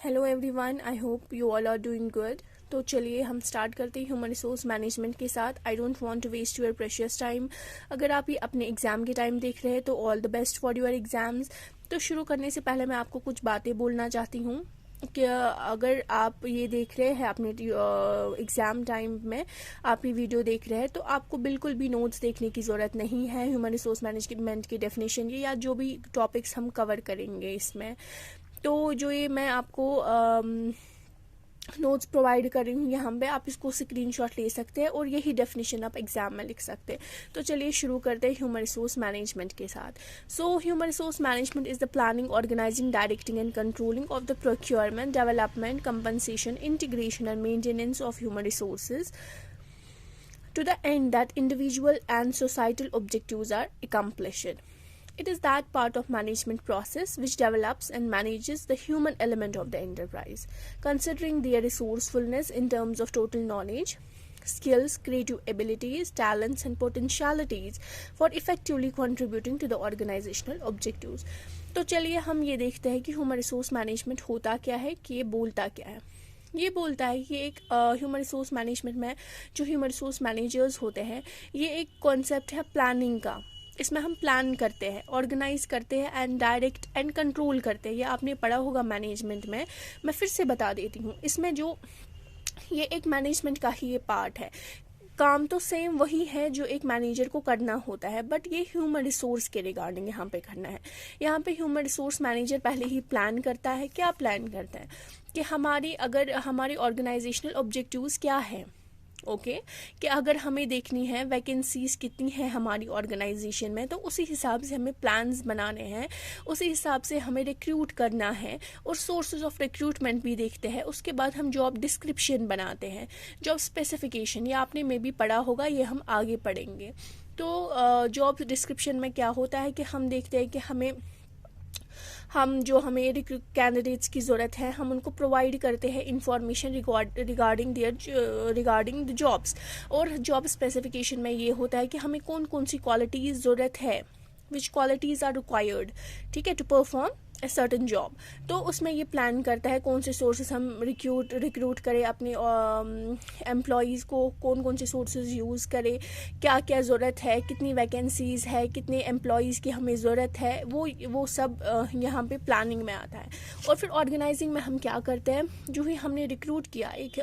Hello everyone, I hope you all are doing good. तो चलिए हम स्टार्ट करते हैं ह्यूमन रिसोर्स मैनेजमेंट के साथ। I don't want to waste your precious time. अगर आप ये अपने एग्ज़ाम के टाइम देख रहे हैं तो all the best for your exams. तो शुरू करने से पहले मैं आपको कुछ बातें बोलना चाहती हूँ कि अगर आप ये देख रहे हैं अपने एग्ज़ाम टाइम में आप ये वीडियो देख रहे हैं तो आपको बिल्कुल भी नोट्स देखने की ज़रूरत नहीं है। ह्यूमन रिसोर्स मैनेजमेंट की डेफिनेशन की या जो भी टॉपिक्स हम कवर करेंगे इसमें, तो जो ये मैं आपको नोट्स प्रोवाइड कर रही हूँ यहाँ पे, आप इसको स्क्रीनशॉट ले सकते हैं और यही डेफिनेशन आप एग्जाम में लिख सकते हैं। तो चलिए शुरू करते हैं ह्यूमन रिसोर्स मैनेजमेंट के साथ। So human resource management is the planning, organising, directing and controlling of the procurement, development, compensation, integration and maintenance of human resources to the end that individual and societal objectives are accomplished. It is that part of management process which develops and manages the human element of the enterprise, considering their resourcefulness in terms of total knowledge, skills, creative abilities, talents, and potentialities for effectively contributing to the organizational objectives. तो चलिए हम ये देखते हैं कि human resource management होता क्या है, कि ये बोलता क्या है। ये बोलता है कि एक ह्यूमन रिसोर्स मैनेजमेंट में जो ह्यूमन रिसोर्स मैनेजर्स होते हैं, ये एक कॉन्सेप्ट है प्लानिंग का। इसमें हम प्लान करते हैं, ऑर्गेनाइज करते हैं एंड डायरेक्ट एंड कंट्रोल करते हैं। ये आपने पढ़ा होगा मैनेजमेंट में, मैं फिर से बता देती हूँ। इसमें जो ये एक मैनेजमेंट का ही ये पार्ट है। काम तो सेम वही है जो एक मैनेजर को करना होता है, बट ये ह्यूमन रिसोर्स के रिगार्डिंग यहाँ पे करना है। यहाँ पे ह्यूमन रिसोर्स मैनेजर पहले ही प्लान करता है। क्या प्लान करता है कि हमारी ऑर्गेनाइजेशनल ऑब्जेक्टिव्स क्या है, ओके कि अगर हमें देखनी है वैकेंसीज कितनी है हमारी ऑर्गेनाइजेशन में, तो उसी हिसाब से हमें प्लान्स बनाने हैं, उसी हिसाब से हमें रिक्रूट करना है और सोर्सेज ऑफ रिक्रूटमेंट भी देखते हैं। उसके बाद हम जॉब डिस्क्रिप्शन बनाते हैं, जॉब स्पेसिफिकेशन, ये आपने में भी पढ़ा होगा, ये हम आगे पढ़ेंगे। तो जॉब डिस्क्रिप्शन में क्या होता है कि हम देखते हैं कि हमें कैंडिडेट्स की ज़रूरत है, हम उनको प्रोवाइड करते हैं इंफॉर्मेशन रिगार्डिंग द जॉब्स। और जॉब स्पेसिफिकेशन में ये होता है कि हमें कौन कौन सी क्वालिटीज़ ज़रूरत है, विच क्वालिटीज़ आर रिक्वायर्ड, ठीक है, to perform a certain job. तो उसमें ये प्लान करता है कौन से सोर्सेज हम रिक्रूट करें अपने एम्प्लॉयज़ को, कौन कौन से सोर्सेज यूज़ करें, क्या क्या ज़रूरत है, कितनी वैकेंसीज़ है, कितने एम्प्लॉयज़ की हमें ज़रूरत है, वो सब यहाँ पे प्लानिंग में आता है। और फिर ऑर्गेनाइजिंग में हम क्या करते हैं, जो ही हमने रिक्रूट किया एक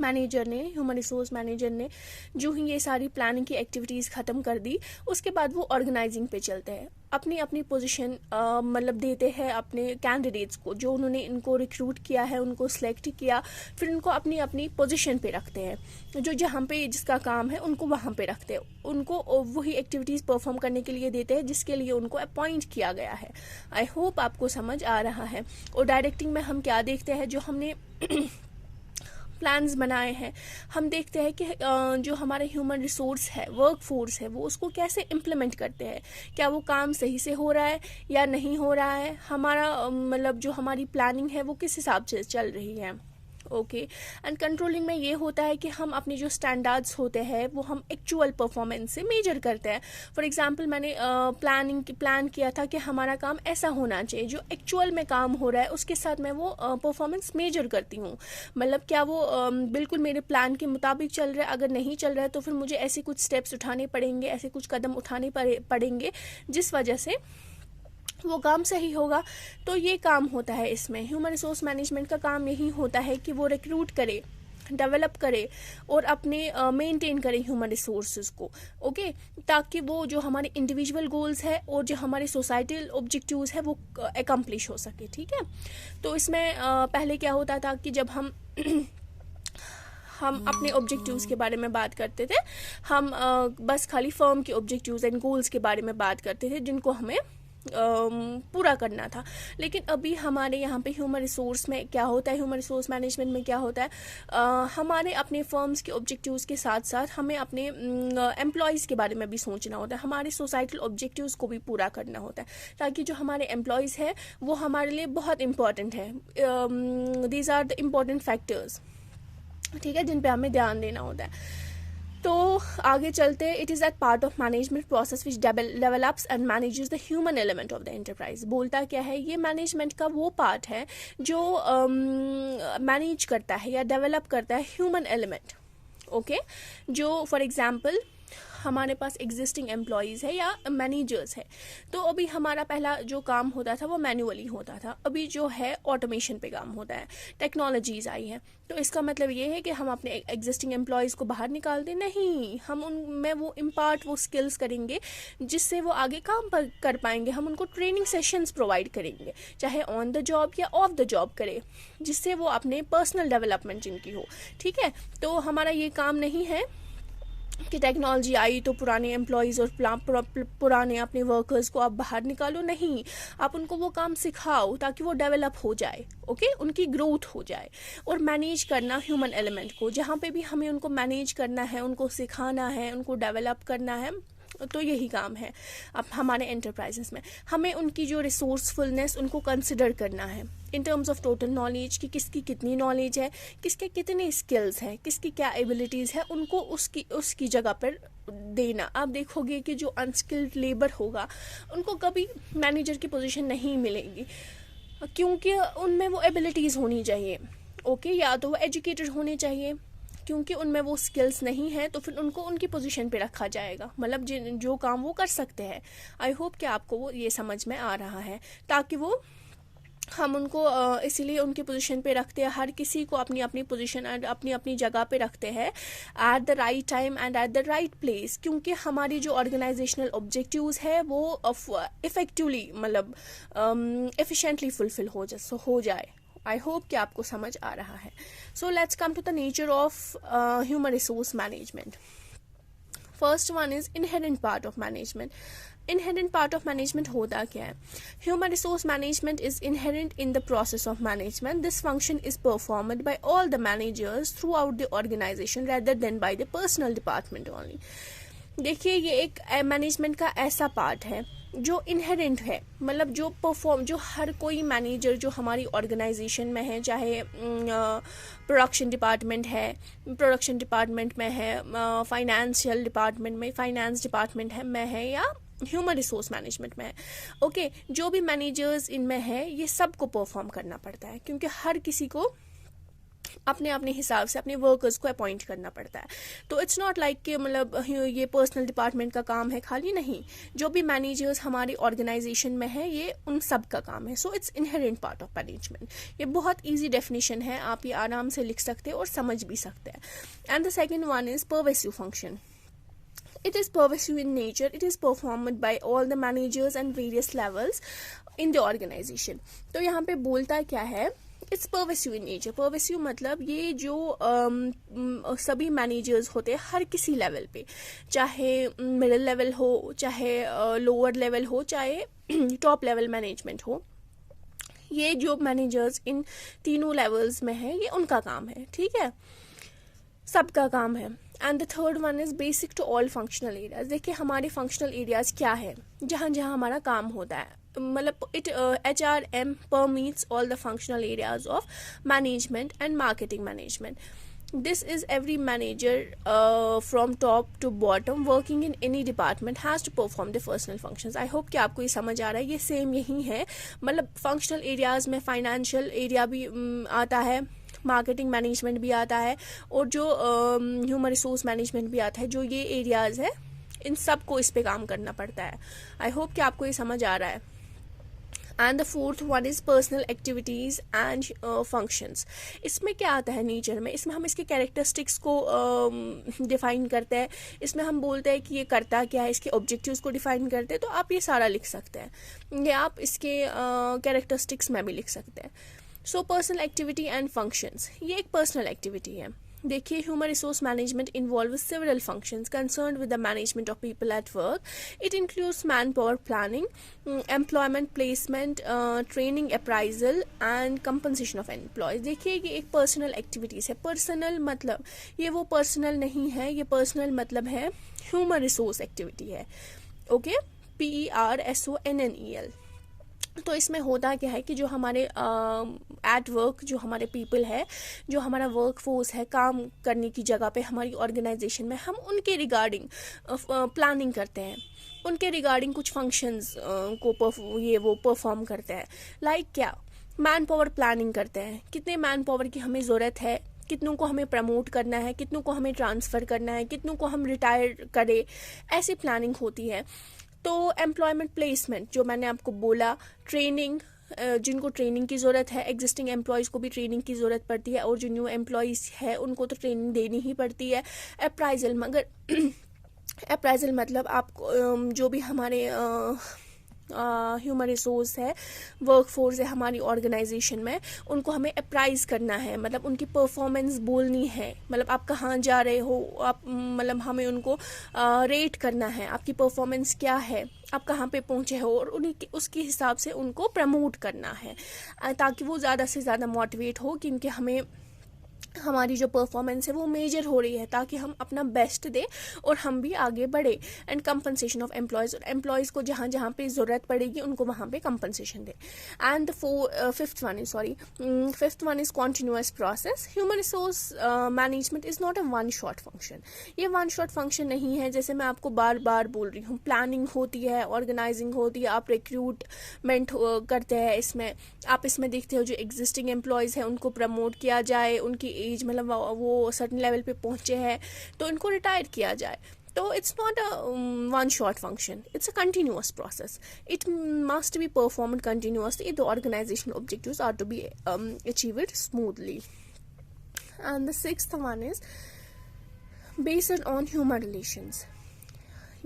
मैनेजर ने, ह्यूमन रिसोर्स मैनेजर ने जो ही ये सारी प्लानिंग की एक्टिविटीज़ ख़त्म कर दी, उसके बाद वो ऑर्गेनाइजिंग पे चलते हैं। अपनी अपनी पोजीशन मतलब देते हैं अपने कैंडिडेट्स को, जो उन्होंने इनको रिक्रूट किया है, उनको सेलेक्ट किया, फिर उनको अपनी अपनी पोजीशन पे रखते हैं। जो जहाँ पे जिसका काम है उनको वहाँ पे रखते हैं, उनको वही एक्टिविटीज़ परफॉर्म करने के लिए देते हैं जिसके लिए उनको अपॉइंट किया गया है। आई होप आपको समझ आ रहा है। और डायरेक्टिंग में हम क्या देखते हैं, जो हमने प्लान्स बनाए हैं, हम देखते हैं कि जो हमारा ह्यूमन रिसोर्स है, वर्क फोर्स है, वो उसको कैसे इम्प्लीमेंट करते हैं, क्या वो काम सही से हो रहा है या नहीं हो रहा है, हमारा मतलब जो हमारी प्लानिंग है वो किस हिसाब से चल रही है, ओके। एंड कंट्रोलिंग में ये होता है कि हम अपने जो स्टैंडर्ड्स होते हैं वो हम एक्चुअल परफॉर्मेंस से मेजर करते हैं। फॉर एग्जांपल मैंने प्लान किया था कि हमारा काम ऐसा होना चाहिए, जो एक्चुअल में काम हो रहा है उसके साथ मैं वो परफॉर्मेंस मेजर करती हूँ। मतलब क्या वो बिल्कुल मेरे प्लान के मुताबिक चल रहा है, अगर नहीं चल रहा है तो फिर मुझे ऐसे कुछ स्टेप्स उठाने पड़ेंगे, ऐसे कुछ कदम उठाने पड़ेंगे जिस वजह से वो काम सही होगा। तो ये काम होता है इसमें। ह्यूमन रिसोर्स मैनेजमेंट का काम यही होता है कि वो रिक्रूट करे, डेवलप करे और अपने मेंटेन करें ह्यूमन रिसोर्सेज को, ओके, ताकि वो जो हमारे इंडिविजुअल गोल्स है और जो हमारे सोसाइटल ऑब्जेक्टिव्स है वो एकम्प्लिश हो सके, ठीक है। तो इसमें पहले क्या होता था कि जब हम अपने ऑब्जेक्टिव्स के बारे में बात करते थे, हम बस खाली फर्म के ऑब्जेक्टिव्स एंड गोल्स के बारे में बात करते थे जिनको हमें पूरा करना था। लेकिन अभी हमारे यहाँ पे ह्यूमन रिसोर्स में क्या होता है, ह्यूमन रिसोर्स मैनेजमेंट में क्या होता है, हमारे अपने फर्म्स के ऑब्जेक्टिव्स के साथ साथ हमें अपने एम्प्लॉयज़ के बारे में भी सोचना होता है, हमारे सोसाइटल ऑब्जेक्टिव्स को भी पूरा करना होता है, ताकि जो हमारे एम्प्लॉयज़ है वो हमारे लिए बहुत इंपॉर्टेंट है। These are the important factors, ठीक है, जिन पे हमें ध्यान देना होता है। तो आगे चलते हैं. It is that part of management process which develops and manages the human element of the enterprise. बोलता क्या है, ये मैनेजमेंट का वो पार्ट है जो मैनेज करता है या डेवलप करता है ह्यूमन एलिमेंट. ओके, जो फॉर एग्जाम्पल हमारे पास एग्जिस्टिंग एम्प्लॉयज़ है या मैनेजर्स है, तो अभी हमारा पहला जो काम होता था वो मैन्युअली होता था. अभी जो है ऑटोमेशन पे काम होता है, टेक्नोलॉजीज़ आई है. तो इसका मतलब ये है कि हम अपने एग्जिस्टिंग एम्प्लॉयज़ को बाहर निकाल दें नहीं, हम उनमें वो इम्पार्ट वो स्किल्स करेंगे जिससे वो आगे काम कर पाएंगे. हम उनको ट्रेनिंग सेशंस प्रोवाइड करेंगे, चाहे ऑन द जॉब या ऑफ द जॉब करें, जिससे वो अपने पर्सनल डेवलपमेंट जिनकी हो. ठीक है, तो हमारा ये काम नहीं है कि टेक्नोलॉजी आई तो पुराने एम्प्लॉयज़ और पुराने अपने वर्कर्स को आप बाहर निकालो. नहीं, आप उनको वो काम सिखाओ ताकि वो डेवलप हो जाए. ओके, उनकी ग्रोथ हो जाए. और मैनेज करना ह्यूमन एलिमेंट को, जहाँ पे भी हमें उनको मैनेज करना है, उनको सिखाना है, उनको डेवलप करना है, तो यही काम है. अब हमारे एंटरप्राइजेस में हमें उनकी जो रिसोर्सफुलनेस उनको कंसिडर करना है in terms of total knowledge, कि किसकी कितनी नॉलेज है, किसके कितने स्किल्स हैं, किसकी क्या एबिलिटीज़ है, उनको उसकी जगह पर देना. आप देखोगे कि जो अनस्किल्ड लेबर होगा उनको कभी मैनेजर की पोजीशन नहीं मिलेगी, क्योंकि उनमें वो एबिलिटीज़ होनी चाहिए. ओके, या तो वो एजुकेटेड होने चाहिए, क्योंकि उनमें वो स्किल्स नहीं है तो फिर उनको उनकी पोजीशन पे रखा जाएगा, मतलब जो काम वो कर सकते हैं. आई होप कि आपको वो ये समझ में आ रहा है, ताकि वो हम उनको इसीलिए उनकी पोजीशन पे रखते हैं. हर किसी को अपनी अपनी पोजीशन एंड अपनी अपनी जगह पे रखते हैं at the right time and at the right place, क्योंकि हमारी जो ऑर्गेनाइजेशनल ऑब्जेक्टिव्स है वो इफेक्टिवली मतलब एफिशिएंटली फुलफिल हो जाए. आई होप कि आपको समझ आ रहा है. So let's come to the nature of human resource management. First one is inherent part of management. Inherent part of management होता क्या है? Human resource management is inherent in the process of management. This function is performed by all the managers throughout the organisation rather than by the personnel department only. देखिए, ये एक management का ऐसा part है जो inherent है, मतलब जो हर कोई मैनेजर जो हमारी ऑर्गेनाइजेशन में है, चाहे प्रोडक्शन डिपार्टमेंट में है, फाइनेंशियल डिपार्टमेंट में, फाइनेंस डिपार्टमेंट में है, या ह्यूमन रिसोर्स मैनेजमेंट में है. ओके, जो भी मैनेजर्स इनमें है ये सबको परफॉर्म करना पड़ता है, क्योंकि हर किसी को अपने अपने हिसाब से अपने वर्कर्स को अपॉइंट करना पड़ता है. तो इट्स नॉट लाइक कि मतलब ये पर्सनल डिपार्टमेंट का काम है खाली, नहीं. जो भी मैनेजर्स हमारी ऑर्गेनाइजेशन में है ये उन सब का काम है. So it's inherent part of management. ये बहुत ईजी डेफिनेशन है, आप ये आराम से लिख सकते हैं और समझ भी सकते हैं. And the second one is pervasive function. It is pervasive in nature. It is performed by all the managers and various levels in the organization. तो यहाँ पे बोलता क्या है? It's pervasive in nature. Pervasive मतलब ये जो सभी मैनेजर्स होते हैं हर किसी लेवल पे, चाहे मिडिल लेवल हो, चाहे लोअर लेवल हो, चाहे टॉप लेवल मैनेजमेंट हो, ये जो मैनेजर्स इन तीनों लेवल्स में है ये उनका काम है. ठीक है, सबका काम है. And the third one is basic to all functional areas. देखिए, हमारे फंक्शनल एरियाज क्या है जहाँ जहाँ हमारा काम होता है, मतलब HRM permeates all the functional areas of management and marketing management. This is every manager from top to bottom working in any department has to perform the personal functions. I hope कि आपको ये समझ आ रहा है. ये same यही है, मतलब फंक्शनल एरियाज में फाइनेंशियल एरिया भी आता है, मार्केटिंग मैनेजमेंट भी आता है, और जो ह्यूमन रिसोर्स मैनेजमेंट भी आता है. जो ये एरियाज है इन सब को इस पे काम करना पड़ता है. आई होप कि आपको ये समझ आ रहा है. And the fourth one is personal activities and functions. इसमें क्या आता है नेचर में? इसमें हम इसके कैरेक्टरिस्टिक्स को डिफाइन करते हैं. इसमें हम बोलते हैं कि ये करता क्या है, इसके ऑब्जेक्टिव्स को डिफाइन करते हैं. तो आप ये सारा लिख सकते हैं, या आप इसके कैरेक्टरिस्टिक्स में भी लिख सकते हैं. So personal activity and functions, ये एक पर्सनल एक्टिविटी है. देखिए, human resource management involves several functions concerned with the management of people at work. It includes man power planning, employment placement, training, appraisal and compensation of employees. देखिए, ये एक personal activities है. Personal मतलब ये वो personal नहीं है, ये पर्सनल मतलब है ह्यूमन रिसोर्स एक्टिविटी है. Okay, PERSONNEL. तो इसमें होता क्या है कि जो हमारे एट वर्क जो हमारे पीपल है, जो हमारा वर्क फोर्स है काम करने की जगह पे हमारी ऑर्गेनाइजेशन में, हम उनके रिगार्डिंग प्लानिंग करते हैं, उनके रिगार्डिंग कुछ फंक्शंस को वो परफॉर्म करते हैं। लाइक क्या, मैन पावर प्लानिंग करते हैं, कितने मैन पावर की हमें ज़रूरत है, कितनों को हमें प्रमोट करना है, कितनों को हमें ट्रांसफ़र करना है, कितनों को हम रिटायर करें, ऐसी प्लानिंग होती है। तो एम्प्लॉयमेंट प्लेसमेंट जो मैंने आपको बोला, ट्रेनिंग, जिनको ट्रेनिंग की ज़रूरत है, एग्जिस्टिंग एम्प्लॉयज़ को भी ट्रेनिंग की ज़रूरत पड़ती है, और जो न्यू एम्प्लॉयज़ है उनको तो ट्रेनिंग देनी ही पड़ती है। अप्राइजल, मगर अप्राइजल मतलब आपको जो भी हमारे ह्यूमन रिसोर्स है, वर्क फोर्स है हमारी ऑर्गेनाइजेशन में, उनको हमें अप्राइज करना है, मतलब उनकी परफॉर्मेंस बोलनी है, मतलब आप कहाँ जा रहे हो, आप मतलब हमें उनको रेट करना है, आपकी परफॉर्मेंस क्या है, आप कहाँ पे पहुँचे हो, और उन्हीं उसके हिसाब से उनको प्रमोट करना है, ताकि वो ज़्यादा से ज़्यादा मोटिवेट हो कि इनके हमें हमारी जो परफॉर्मेंस है वो मेजर हो रही है, ताकि हम अपना बेस्ट दें और हम भी आगे बढ़े। एंड कंपनसेशन ऑफ एम्प्लॉयज़, और एम्प्लॉयज़ को जहाँ जहाँ पे ज़रूरत पड़ेगी उनको वहाँ पे compensation they. And fifth one is continuous process. Human resource management is not a one shot function. ये वन शॉट फंक्शन नहीं है, जैसे मैं आपको बार बार बोल रही हूँ। प्लानिंग होती है, ऑर्गेनाइजिंग होती है, आप रिक्रूटमेंट करते हैं, इसमें आप इसमें देखते हो जो एग्जिस्टिंग एम्प्लॉयज़ हैं उनको प्रमोट किया जाए, उनकी एज मतलब वो सर्टेन लेवल पे पहुंचे हैं तो इनको रिटायर किया जाए। तो it's not a one shot function, it's a continuous process. It must be performed continuously if the organization objectives are to be achieved smoothly. And the sixth one is based on human relations.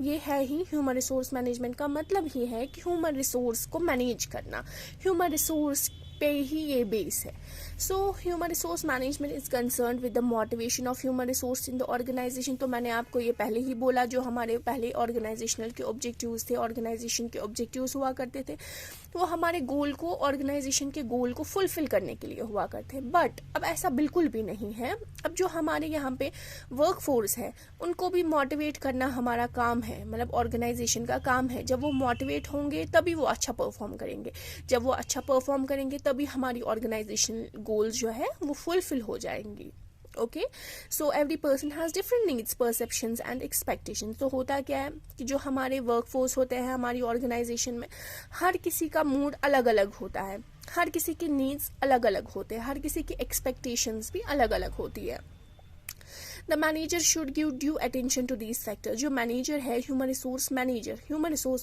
ये है ही human resource management का मतलब ही है कि human resource को manage करना, human resource पे ही ये बेस है। So human resource management is concern with the motivation of human resource in the organisation. तो मैंने आपको ये पहले ही बोला, जो हमारे पहले ऑर्गेनाइजेशनल के ऑब्जेक्टिव्स थे, ऑर्गेनाइजेशन के ऑब्जेक्टिव्स हुआ करते थे, वो हमारे गोल को, ऑर्गेनाइजेशन के गोल को फुलफिल करने के लिए हुआ करते हैं। बट अब ऐसा बिल्कुल भी नहीं है। अब जो हमारे यहाँ पे वर्क फोर्स है उनको भी मोटिवेट करना हमारा काम है, मतलब ऑर्गेनाइजेशन का काम है। जब वो मोटिवेट होंगे तभी वो अच्छा परफॉर्म करेंगे, जब वो अच्छा परफॉर्म करेंगे तभी हमारी ऑर्गेनाइजेशन गोल्स जो है वो फुलफिल हो जाएंगी। Okay, so every person has different needs, perceptions and expectations. तो होता क्या है कि जो हमारे वर्क फोर्स होते हैं हमारी ऑर्गेनाइजेशन में, हर किसी का मूड अलग अलग होता है, हर किसी की नीड्स अलग अलग होते हैं, हर किसी की एक्सपेक्टेशंस भी अलग अलग होती है। The manager should give due attention to these factor. जो मैनेजर है, ह्यूमन रिसोर्स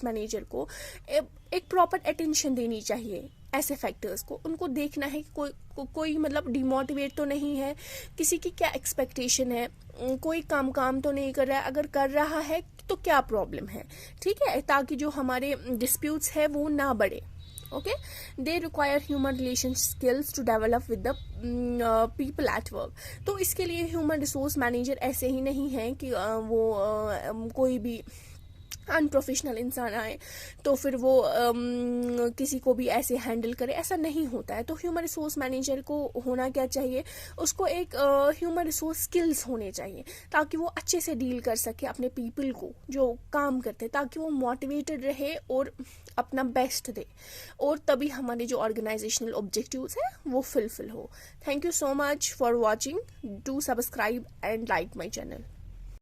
मैनेजर को एक प्रॉपर अटेंशन देनी चाहिए ऐसे फैक्टर्स को। उनको देखना है कि कोई मतलब डिमोटिवेट तो नहीं है, किसी की क्या एक्सपेक्टेशन है, कोई काम तो नहीं कर रहा है, अगर कर रहा है तो क्या प्रॉब्लम है, ठीक है, ताकि जो हमारे डिस्प्यूट्स है वो ना बढ़े। Okay, they require human relation skills to develop with the people at work. तो इसके लिए ह्यूमन रिसोर्स मैनेजर ऐसे ही नहीं है कि वो कोई भी अनप्रोफेशनल इंसान आए तो फिर वो किसी को भी ऐसे हैंडल करे, ऐसा नहीं होता है। तो ह्यूमन रिसोर्स मैनेजर को होना क्या चाहिए, उसको एक ह्यूमन रिसोर्स स्किल्स होने चाहिए, ताकि वो अच्छे से डील कर सके अपने पीपल को जो काम करते, ताकि वो मोटिवेटेड रहे और अपना बेस्ट दे, और तभी हमारे जो ऑर्गेनाइजेशनल ऑब्जेक्टिव्स है वो फुलफिल हो। Thank you so much for watching, do subscribe and like my channel.